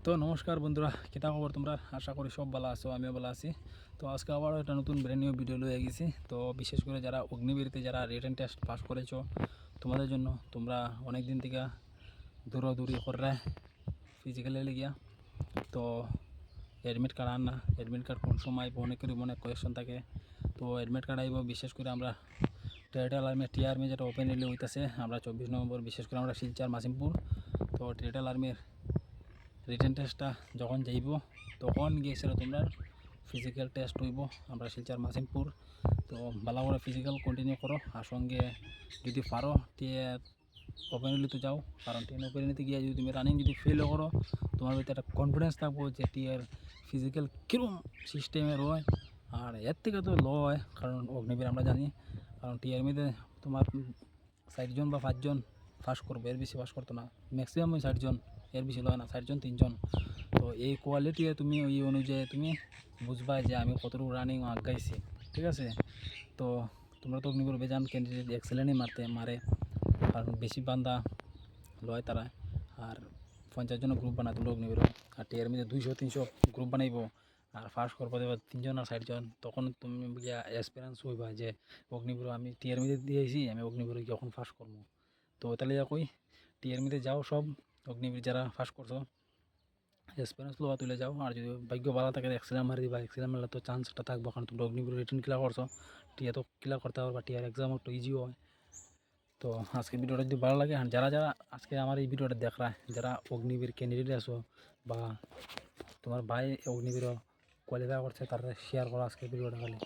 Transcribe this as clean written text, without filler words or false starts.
তো নমস্কার বন্ধুরা, কিতা খবর তোমরা? আশা করি সব ভালো আছো, আমিও ভালো আছি। তো আজকে আবার একটা নতুন ব্র্যান্ড নিউ ভিডিও লয়ে গেছি। তো বিশেষ করে যারা অগ্নিবীরতে যারা রিটেন টেস্ট পাস করেছো তোমাদের জন্য, তোমরা অনেক দিন থেকে দৌড়াদৌড়ি করে ফিজিক্যালি লিগিয়া। তো অ্যাডমিট কার্ড আন না, অ্যাডমিট কার্ড কোন সময় আইব, অনেকেরই মনে কোয়েশ্চন থাকে। তো অ্যাডমিট কার্ড আইব বিশেষ করে আমরা টেরিটাল আর্মি টিআর্মি যেটা ওপেনলি হইতেছে, আমরা 24 নভেম্বর বিশেষ করে আমরা শিলচর মাসিমপুর। তো টেরিটাল আর্মির রিটেন টেস্টটা যখন যাইব তখন গিয়েছিল তোমরা ফিজিক্যাল টেস্ট হইব আমরা শিলচর মাসিমপুর। তো ভালো করে ফিজিক্যাল কন্টিনিউ করো, আর সঙ্গে যদি পারো টিয়ার ওপেনলি তো যাও, কারণ টিয়ার ওপেনলিতে গিয়ে যদি তুমি রানিং যদি ফেলও করো, তোমার ভিতরে একটা কনফিডেন্স থাকবো যে টিয়ার ফিজিক্যাল কীরকম সিস্টেমের হয়। আর এর থেকে তো লো হয়, কারণ অগ্নিবীর আমরা জানি, কারণ টিয়ার মধ্যে তোমার 60 জন বা 5 জন ফাঁস করবো, এর বেশি ফাঁস করতো না। ম্যাক্সিমাম ওই 60 জন, এর বেশি লয় না, 60 জন 3 জন। তো এই কোয়ালিটি তুমি ওই অনুযায়ী তুমি বুঝবা যে আমি কতটুকু রানিং আগাইছি, ঠিক আছে? তো তোমরা তো অগ্নিবীর বেজান ক্যান্ডিডেট এক্সেলেন্টই মারে, কারণ বেশি বান্দা লয় তারা। আর 50 জন গ্রুপ বানায় তোমরা অগ্নিবীর, আর টিয়ার মধ্যে 200-300 গ্রুপ বানাইব, আর ফার্স্ট করবো দেবো 3 জন আর 60 জন। তখন তুমি গিয়া এক্সপিরিয়েন্স হইবা যে অগ্নিবীর আমি টিয়ার মধ্যে দিয়েছি, আমি অগ্নিবীর যখন ফার্স্ট করবো। তো তাহলে কই টিয়ার মধ্যে যাও সব অগ্নিবীর যারা ফার্স্ট করছো, এক্সপিরিয়েন্স লওয়া তুলে যাও। আর যদি ভাগ্য ভালো থাকে এক্সিলেন্ট মারি দিবা, এক্সিলেন্ট মারলে তো চান্সটা থাকবো, কারণ তোমরা অগ্নিবীর রিটার্ন ক্লিয়ার করছো। টিয়া তো ক্লিয়ার করতে পারবা, টিয়ার এক্সাম একটু ইজিও হয়। তো আজকে ভিডিওটা যদি ভালো লাগে, আর যারা যারা আজকে আমার এই ভিডিওটা দেখরা, যারা অগ্নিবীর ক্যান্ডিডেট আছো বা তোমার ভাই অগ্নিবীর কোয়ালিফাই করছে, তারা শেয়ার করো আজকে ভিডিওটা খালি।